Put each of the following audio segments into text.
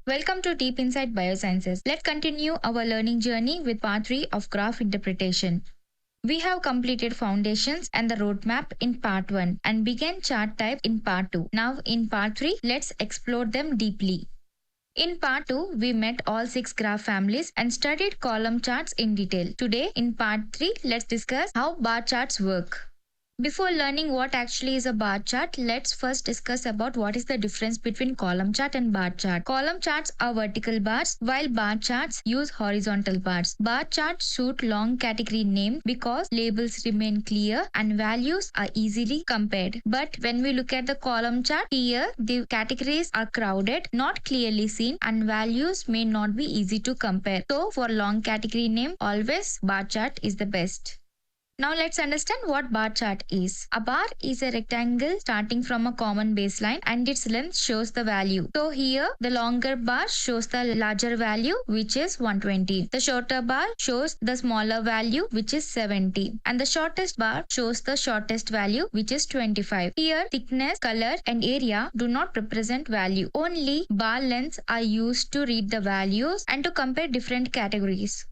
Welcome to Deep Inside Biosciences. Let's continue our learning journey with part 3 of graph interpretation. We have completed foundations and the roadmap in part 1 and began chart type in part 2. Now in part 3, let's explore them deeply. In part 2, we met all 6 graph families and studied column charts in detail. Today in part 3, let's discuss how bar charts work. Before learning what actually is a bar chart, let's first discuss about what is the difference between column chart and bar chart. Column charts are vertical bars, while bar charts use horizontal bars. Bar charts suit long category names because labels remain clear and values are easily compared. But when we look at the column chart, here the categories are crowded, not clearly seen, and values may not be easy to compare. So for long category name, always bar chart is the best. Now let's understand what bar chart is. A bar is a rectangle starting from a common baseline and its length shows the value. So here the longer bar shows the larger value which is 120. The shorter bar shows the smaller value which is 70. And the shortest bar shows the shortest value which is 25. Here thickness, color and area do not represent value. Only bar lengths are used to read the values and to compare different categories.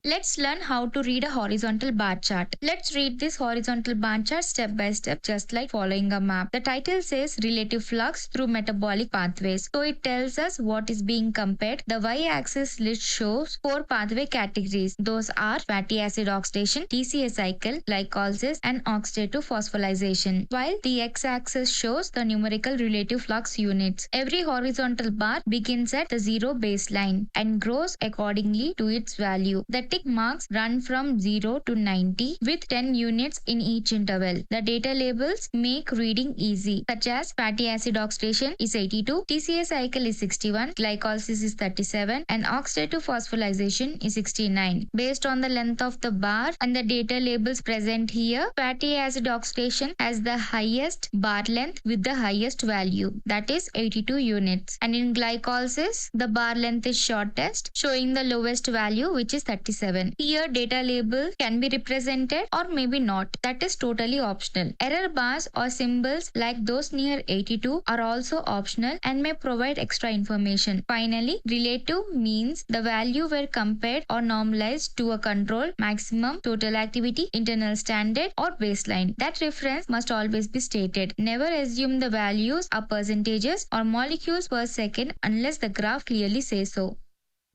Let's learn how to read a horizontal bar chart. Let's read this horizontal bar chart step by step, just like following a map. The title says relative flux through metabolic pathways. So it tells us what is being compared. The y-axis list shows 4 pathway categories. Those are fatty acid oxidation, TCA cycle, glycolysis and oxidative phosphorylation. While the x-axis shows the numerical relative flux units. Every horizontal bar begins at the 0 baseline and grows accordingly to its value. The tick marks run from 0 to 90 with 10 units in each interval. The data labels make reading easy, such as fatty acid oxidation is 82, TCA cycle is 61, glycolysis is 37 and oxidative phosphorylation is 69. Based on the length of the bar and the data labels present here, fatty acid oxidation has the highest bar length with the highest value, that is 82 units. And in glycolysis, the bar length is shortest, showing the lowest value which is 37. Here data label can be represented or maybe not. That is totally optional. Error bars or symbols like those near 82 are also optional and may provide extra information. Finally, relative means the value were compared or normalized to a control, maximum, total activity, internal standard or baseline. That reference must always be stated. Never assume the values are percentages or molecules per second unless the graph clearly says so.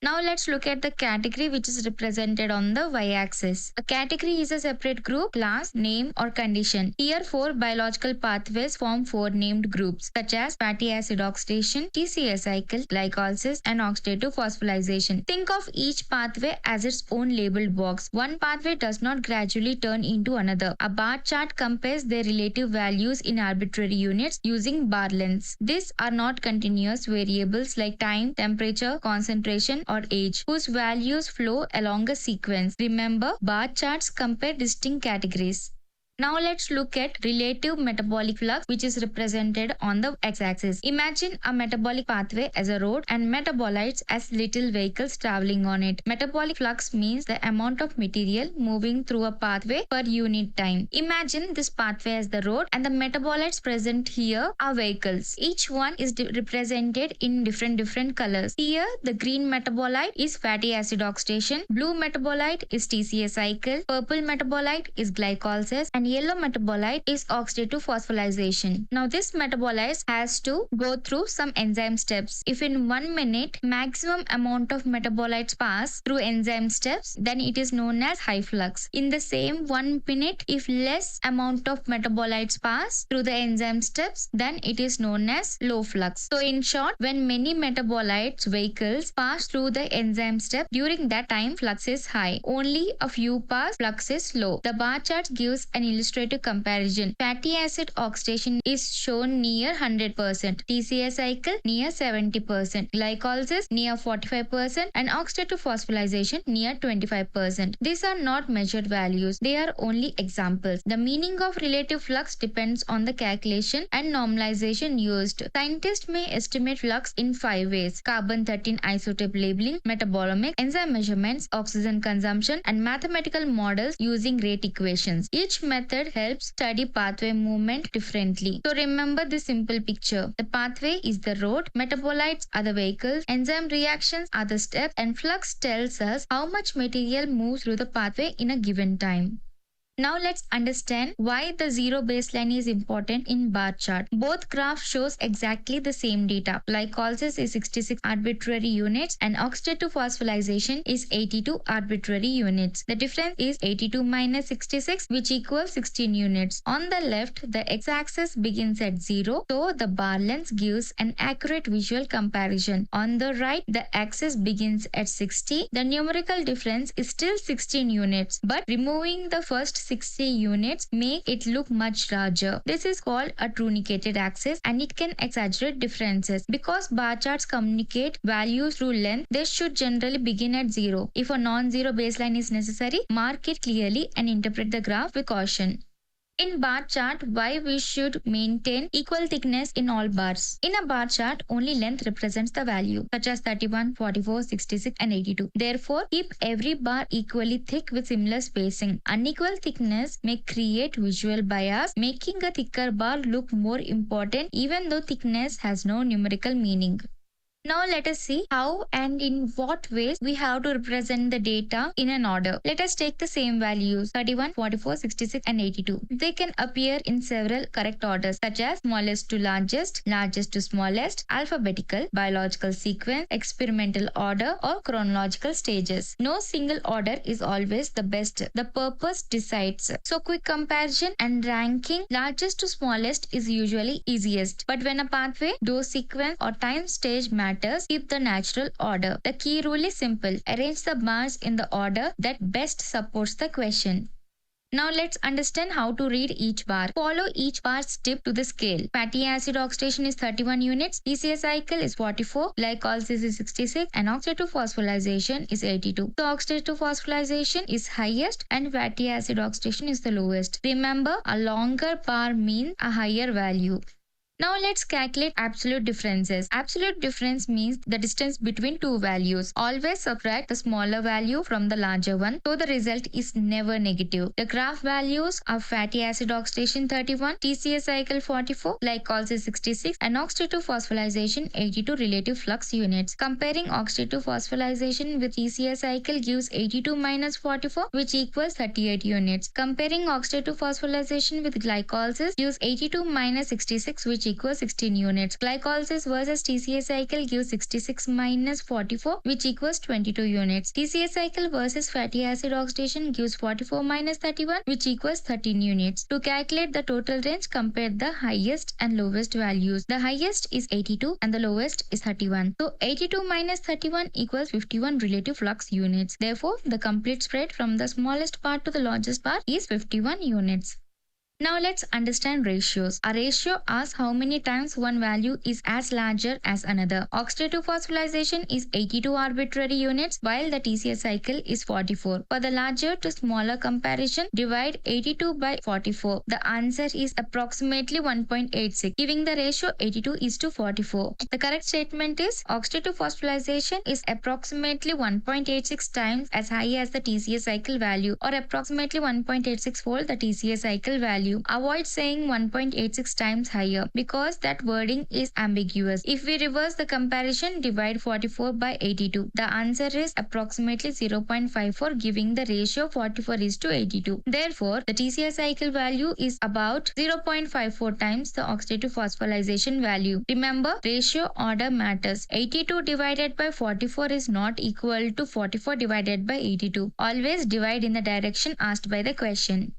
Now let's look at the category which is represented on the y-axis. A category is a separate group, class, name or condition. Here 4 biological pathways form 4 named groups such as fatty acid oxidation, TCA cycle, glycolysis and oxidative phosphorylation. Think of each pathway as its own labeled box. One pathway does not gradually turn into another. A bar chart compares their relative values in arbitrary units using bar lengths. These are not continuous variables like time, temperature, concentration or age, whose values flow along a sequence. Remember, bar charts compare distinct categories. Now let's look at relative metabolic flux which is represented on the x-axis. Imagine a metabolic pathway as a road and metabolites as little vehicles traveling on it. Metabolic flux means the amount of material moving through a pathway per unit time. Imagine this pathway as the road and the metabolites present here are vehicles. Each one is represented in different colors. Here the green metabolite is fatty acid oxidation, blue metabolite is TCA cycle, purple metabolite is glycolysis and yellow metabolite is oxidative phosphorylation. Now this metabolite has to go through some enzyme steps. If in 1 minute maximum amount of metabolites pass through enzyme steps, then it is known as high flux. In the same 1 minute, if less amount of metabolites pass through the enzyme steps, then it is known as low flux. So in short, when many metabolites vehicles pass through the enzyme step, during that time flux is high. Only a few pass, flux is low. The bar chart gives an illustrative comparison. Fatty acid oxidation is shown near 100%, TCA cycle near 70%, glycolysis near 45% and oxidative phosphorylation near 25%. These are not measured values, they are only examples. The meaning of relative flux depends on the calculation and normalization used. Scientists may estimate flux in 5 ways: carbon-13 isotope labeling, metabolomics, enzyme measurements, oxygen consumption and mathematical models using rate equations. Each method method helps study pathway movement differently. So remember this simple picture. The pathway is the road, metabolites are the vehicles, enzyme reactions are the steps, and flux tells us how much material moves through the pathway in a given time. Now let's understand why the zero baseline is important in bar chart. Both graphs shows exactly the same data. Glycolysis is 66 arbitrary units and oxidative phosphorylation is 82 arbitrary units. The difference is 82 minus 66, which equals 16 units. On the left, the x-axis begins at 0, so the bar length gives an accurate visual comparison. On the right, the axis begins at 60. The numerical difference is still 16 units, but removing the first 60 units make it look much larger. This is called a truncated axis and it can exaggerate differences. Because bar charts communicate values through length, they should generally begin at 0. If a non-zero baseline is necessary, mark it clearly and interpret the graph with caution. In bar chart, why we should maintain equal thickness in all bars. In a bar chart, only length represents the value, such as 31, 44, 66 and 82. Therefore, keep every bar equally thick with similar spacing. Unequal thickness may create visual bias, making a thicker bar look more important even though thickness has no numerical meaning. Now let us see how and in what ways we have to represent the data in an order. Let us take the same values 31, 44, 66 and 82. They can appear in several correct orders such as smallest to largest, largest to smallest, alphabetical, biological sequence, experimental order or chronological stages. No single order is always the best. The purpose decides. So quick comparison and ranking largest to smallest is usually easiest. But when a pathway, dose sequence or time stage matters, keep the natural order. The key rule is simple. Arrange the bars in the order that best supports the question. Now let's understand how to read each bar. Follow each bar's tip to the scale. Fatty acid oxidation is 31 units, TCA cycle is 44, glycolysis is 66 and oxidative phosphorylation is 82. So oxidative phosphorylation is highest and fatty acid oxidation is the lowest. Remember, a longer bar means a higher value. Now let's calculate absolute differences. Absolute difference means the distance between two values. Always subtract the smaller value from the larger one, so the result is never negative. The graph values are fatty acid oxidation 31, TCA cycle 44, glycolysis 66 and oxidative phosphorylation 82 relative flux units. Comparing oxidative phosphorylation with TCA cycle gives 82 minus 44 which equals 38 units. Comparing oxidative phosphorylation with glycolysis gives 82 minus 66 which equals 16 units. Glycolysis versus TCA cycle gives 66 minus 44 which equals 22 units. TCA cycle versus fatty acid oxidation gives 44 minus 31 which equals 13 units. To calculate the total range, compare the highest and lowest values. The highest is 82 and the lowest is 31. So 82 minus 31 equals 51 relative flux units. Therefore, the complete spread from the smallest bar to the largest bar is 51 units. Now let's understand ratios. A ratio asks how many times one value is as larger as another. Oxidative phosphorylation is 82 arbitrary units while the TCA cycle is 44. For the larger to smaller comparison, divide 82 by 44. The answer is approximately 1.86, giving the ratio 82:44. The correct statement is oxidative phosphorylation is approximately 1.86 times as high as the TCA cycle value or approximately 1.86 fold the TCA cycle value. Avoid saying 1.86 times higher because that wording is ambiguous. If we reverse the comparison, divide 44 by 82. The answer is approximately 0.54, giving the ratio 44:82. Therefore, the TCA cycle value is about 0.54 times the oxidative phosphorylation value. Remember, ratio order matters. 82 divided by 44 is not equal to 44 divided by 82. Always divide in the direction asked by the question.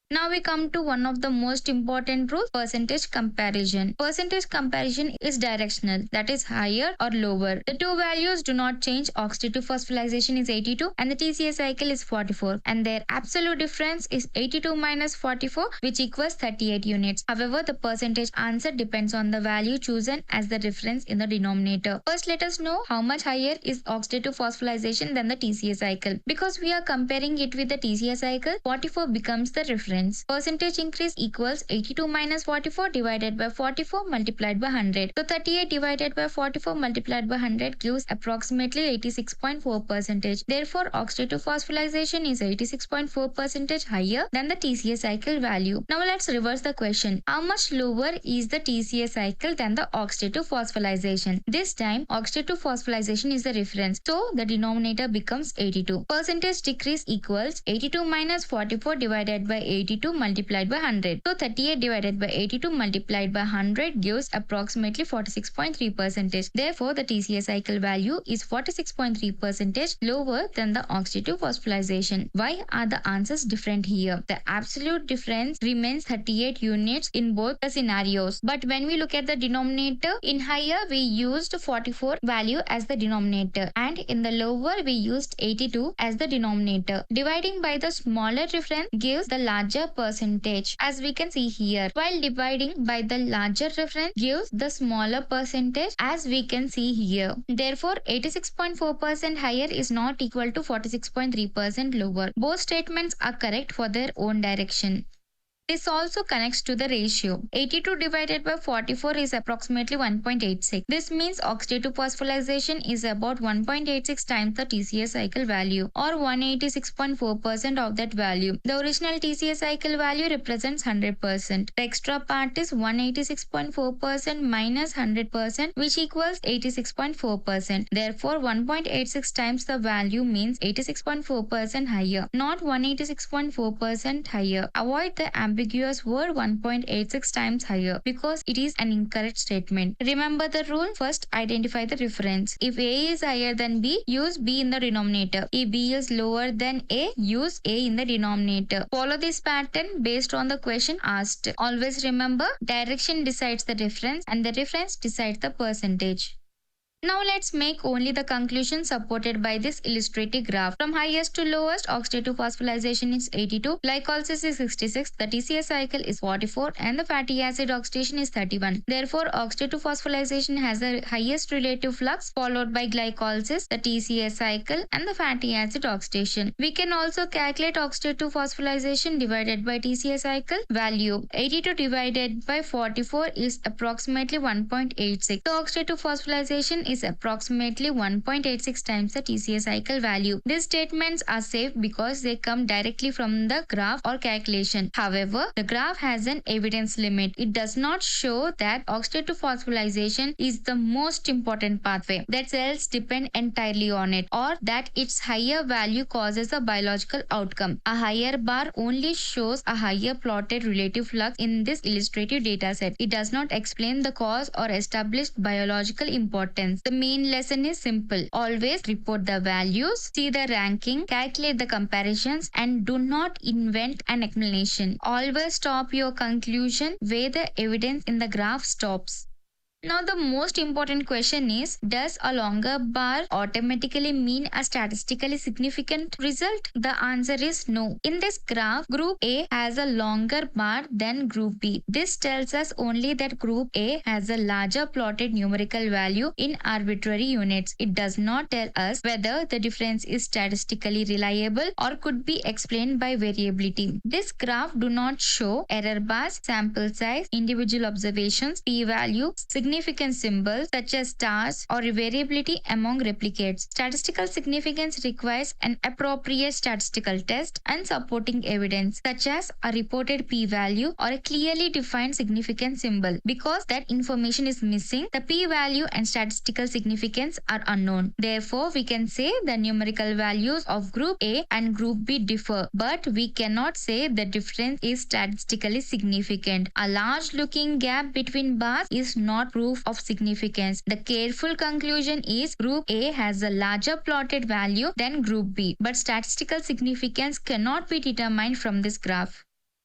Now we come to one of the most important rules, percentage comparison. Percentage comparison is directional, that is higher or lower. The two values do not change. Oxidative phosphorylation is 82 and the TCA cycle is 44 and their absolute difference is 82 minus 44 which equals 38 units. However, the percentage answer depends on the value chosen as the reference in the denominator. First, let us know how much higher is oxidative phosphorylation than the TCA cycle. Because we are comparing it with the TCA cycle, 44 becomes the reference. difference. Percentage increase equals 82 minus 44 divided by 44 multiplied by 100. So 38 divided by 44 multiplied by 100 gives approximately 86.4%. Therefore, oxidative phosphorylation is 86.4% higher than the TCA cycle value. Now let's reverse the question. How much lower is the TCA cycle than the oxidative phosphorylation? This time, oxidative phosphorylation is the reference. So the denominator becomes 82. Percentage decrease equals 82 minus 44 divided by 82 multiplied by 100. So 38 divided by 82 multiplied by 100 gives approximately 46.3%. Therefore, the TCA cycle value is 46.3% lower than the oxidative phosphorylation. Why are the answers different here? The absolute difference remains 38 units in both the scenarios. But when we look at the denominator, in higher we used 44 value as the denominator, and in the lower we used 82 as the denominator. Dividing by the smaller difference gives the larger percentage, as we can see here, while dividing by the larger difference gives the smaller percentage, as we can see here. Therefore, 86.4% higher is not equal to 46.3% lower. Both statements are correct for their own direction. This also connects to the ratio. 82 divided by 44 is approximately 1.86. This means oxidative phosphorylation is about 1.86 times the TCA cycle value, or 186.4% of that value. The original TCA cycle value represents 100%. The extra part is 186.4% minus 100%, which equals 86.4%. Therefore, 1.86 times the value means 86.4% higher, not 186.4% higher. Avoid the ambiguous word 1.86 times higher because it is an incorrect statement. Remember the rule: first identify the reference. If A is higher than B, use B in the denominator. If B is lower than A, use A in the denominator. Follow this pattern based on the question asked. Always remember, direction decides the difference and the difference decides the percentage. Now let's make only the conclusion supported by this illustrative graph. From highest to lowest, oxidative phosphorylation is 82, glycolysis is 66, the TCA cycle is 44, and the fatty acid oxidation is 31. Therefore, oxidative phosphorylation has the highest relative flux, followed by glycolysis, the TCA cycle, and the fatty acid oxidation. We can also calculate oxidative phosphorylation divided by TCA cycle value. 82 divided by 44 is approximately 1.86. The oxidative phosphorylation is approximately 1.86 times the TCA cycle value. These statements are safe because they come directly from the graph or calculation. However, the graph has an evidence limit. It does not show that oxidative phosphorylation is the most important pathway, that cells depend entirely on it, or that its higher value causes a biological outcome. A higher bar only shows a higher plotted relative flux in this illustrative dataset. It does not explain the cause or establish biological importance. The main lesson is simple. Always report the values, see the ranking, calculate the comparisons, and do not invent an explanation. Always stop your conclusion where the evidence in the graph stops. Now the most important question is, does a longer bar automatically mean a statistically significant result? The answer is no. In this graph, group A has a longer bar than group B. This tells us only that group A has a larger plotted numerical value in arbitrary units. It does not tell us whether the difference is statistically reliable or could be explained by variability. This graph do not show error bars, sample size, individual observations, p-value, significance symbols such as stars, or variability among replicates. Statistical significance requires an appropriate statistical test and supporting evidence such as a reported p-value or a clearly defined significance symbol. Because that information is missing, the p-value and statistical significance are unknown. Therefore, we can say the numerical values of group A and group B differ, but we cannot say the difference is statistically significant. A large looking gap between bars is not proof of significance. The careful conclusion is group A has a larger plotted value than group B, but statistical significance cannot be determined from this graph.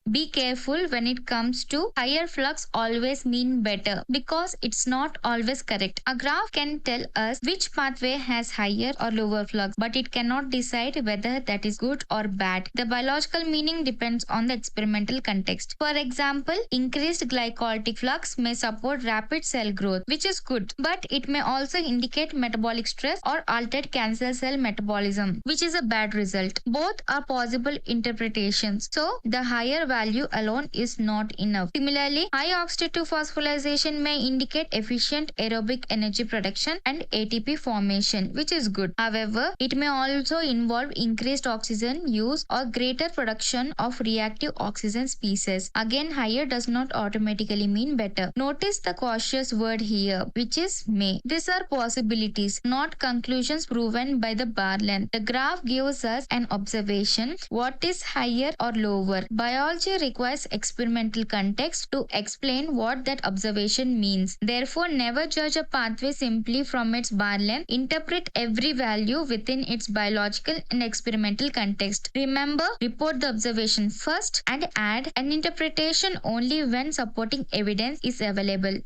Be careful when it comes to higher flux always mean better, because it's not always correct. A graph can tell us which pathway has higher or lower flux, but it cannot decide whether that is good or bad. The biological meaning depends on the experimental context. For example, increased glycolytic flux may support rapid cell growth, which is good, but it may also indicate metabolic stress or altered cancer cell metabolism, which is a bad result. Both are possible interpretations. So, the higher value alone is not enough. Similarly, high oxidative phosphorylation may indicate efficient aerobic energy production and ATP formation, which is good. However, it may also involve increased oxygen use or greater production of reactive oxygen species. Again, higher does not automatically mean better. Notice the cautious word here, which is may. These are possibilities, not conclusions proven by the bar length. The graph gives us an observation. What is higher or lower? Biology requires experimental context to explain what that observation means. Therefore, never judge a pathway simply from its bar length. Interpret every value within its biological and experimental context. Remember, report the observation first and add an interpretation only when supporting evidence is available.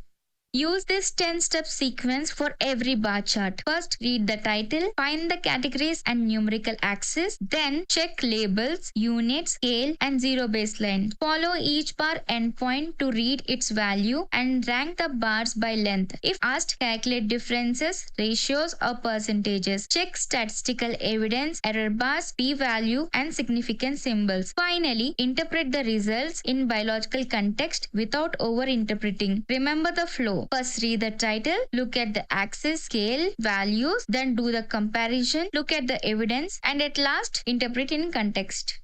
Use this 10-step sequence for every bar chart. First, read the title, find the categories and numerical axis, then check labels, units, scale, and zero baseline. Follow each bar endpoint to read its value and rank the bars by length. If asked, calculate differences, ratios, or percentages. Check statistical evidence, error bars, p-value, and significant symbols. Finally, interpret the results in biological context without over-interpreting. Remember the flow. First, read the title, look at the axis, scale, values, then do the comparison, look at the evidence, and at last, interpret in context.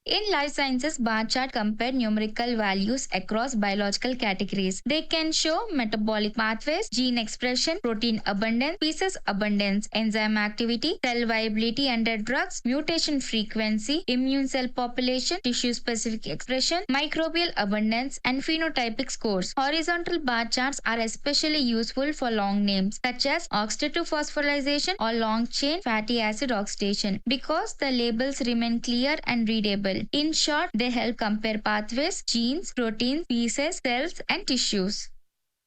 In life sciences, bar chart compare numerical values across biological categories. They can show metabolic pathways, gene expression, protein abundance, species abundance, enzyme activity, cell viability under drugs, mutation frequency, immune cell population, tissue-specific expression, microbial abundance, and phenotypic scores. Horizontal bar charts are especially useful for long names such as oxidative phosphorylation or long-chain fatty acid oxidation because the labels remain clear and readable. In short, they help compare pathways, genes, proteins, species, cells, and tissues.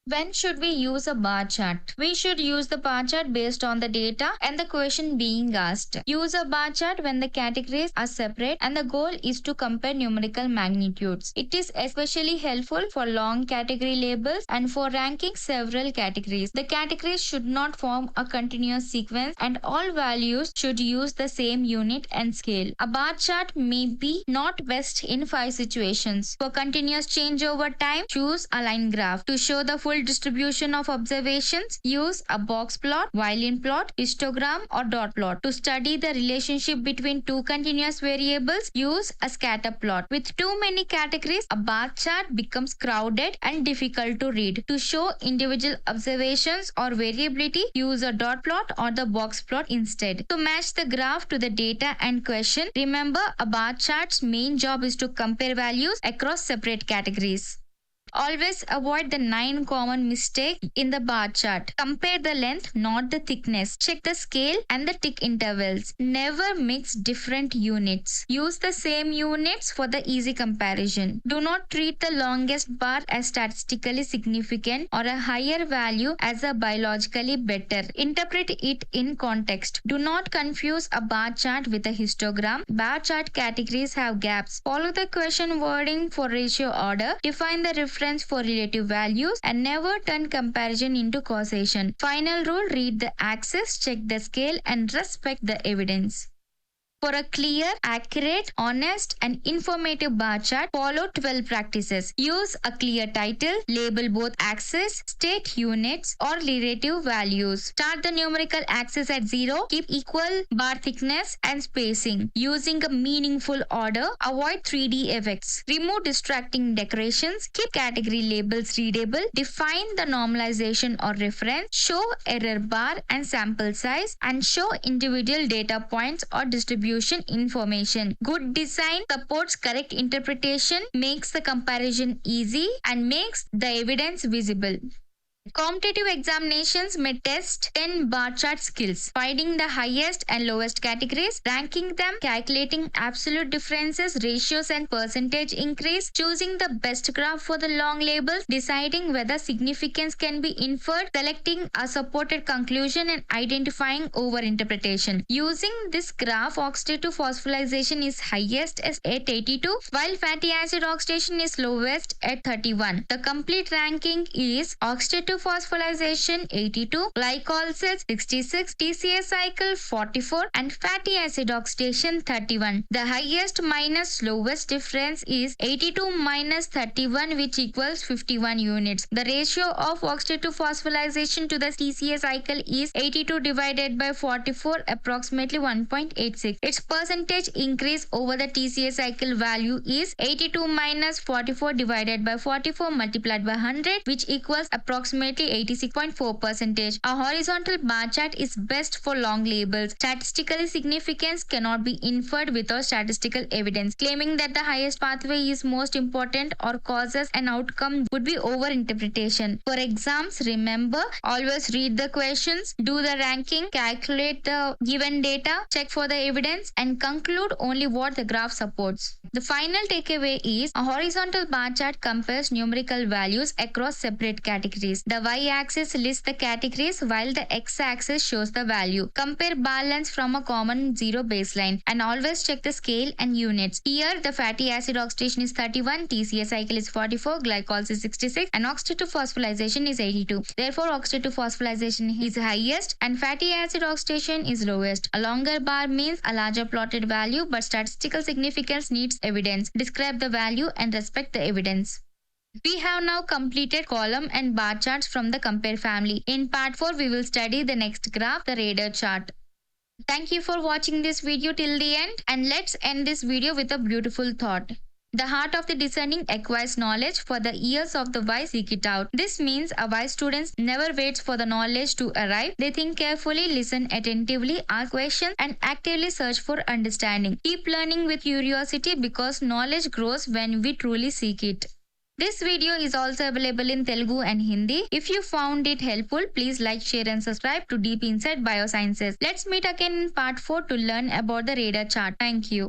When should we use a bar chart? We should use the bar chart based on the data and the question being asked. Use a bar chart when the categories are separate and the goal is to compare numerical magnitudes. It is especially helpful for long category labels and for ranking several categories. The categories should not form a continuous sequence and all values should use the same unit and scale. A bar chart may be not best in 5 situations. For continuous change over time, choose a line graph. To show the full distribution of observations, use a box plot, Violin plot, histogram, or dot plot. To study the relationship between two continuous variables, use a scatter plot. With too many categories, a bar chart becomes crowded and difficult to read. To show individual observations or variability, use a dot plot or the box plot instead. To match the graph to the data and question, remember a bar chart's main job is to compare values across separate categories. Always avoid the 9 common mistakes in the bar chart. Compare the length, not the thickness. Check the scale and the tick intervals. Never mix different units. Use the same units for the easy comparison. Do not treat the longest bar as statistically significant or a higher value as a biologically better. Interpret it in context. Do not confuse a bar chart with a histogram. Bar chart categories have gaps. Follow the question wording for ratio order. Define the reference for relative values and never turn comparison into causation. Final rule, read the axis, check the scale and respect the evidence. For a clear, accurate, honest, and informative bar chart, follow 12 practices. Use a clear title, label both axes, state units, or relative values. Start the numerical axis at 0, keep equal bar thickness and spacing. Using a meaningful order, avoid 3D effects. Remove distracting decorations, keep category labels readable, define the normalization or reference, show error bar and sample size, and show individual data points or distribution information. Good design supports correct interpretation, makes the comparison easy, and makes the evidence visible. Competitive examinations may test 10 bar chart skills, finding the highest and lowest categories, ranking them, calculating absolute differences, ratios and percentage increase, choosing the best graph for the long labels, deciding whether significance can be inferred, selecting a supported conclusion and identifying overinterpretation. Using this graph, oxidative phosphorylation is highest at 82 while fatty acid oxidation is lowest at 31. The complete ranking is oxidative phosphorylation 82, glycolysis 66, TCA cycle 44, and fatty acid oxidation 31. The highest minus lowest difference is 82 minus 31, which equals 51 units. The ratio of oxidative phosphorylation to the TCA cycle is 82 divided by 44, approximately 1.86. Its percentage increase over the TCA cycle value is 82 minus 44 divided by 44 multiplied by 100, which equals approximately 86.4%. A horizontal bar chart is best for long labels. Statistical significance cannot be inferred without statistical evidence. Claiming that the highest pathway is most important or causes an outcome would be overinterpretation. For exams, remember, always read the questions, do the ranking, calculate the given data, check for the evidence, and conclude only what the graph supports. The final takeaway is a horizontal bar chart compares numerical values across separate categories. The y-axis lists the categories while the x-axis shows the value. Compare bar lengths from a common zero baseline and always check the scale and units. Here, the fatty acid oxidation is 31, TCA cycle is 44, glycolysis is 66, and oxidative phosphorylation is 82. Therefore, oxidative phosphorylation is highest and fatty acid oxidation is lowest. A longer bar means a larger plotted value, but statistical significance needs evidence. Describe the value and respect the evidence. We have now completed column and bar charts from the compare family. In part 4, we will study the next graph, the radar chart. Thank you for watching this video till the end, and let's end this video with a beautiful thought. The heart of the discerning acquires knowledge, for the ears of the wise seek it out. This means a wise student never waits for the knowledge to arrive. They think carefully, listen attentively, ask questions, and actively search for understanding. Keep learning with curiosity because knowledge grows when we truly seek it. This video is also available in Telugu and Hindi. If you found it helpful, please like, share and subscribe to Deep Inside Biosciences. Let's meet again in part 4 to learn about the radar chart. Thank you.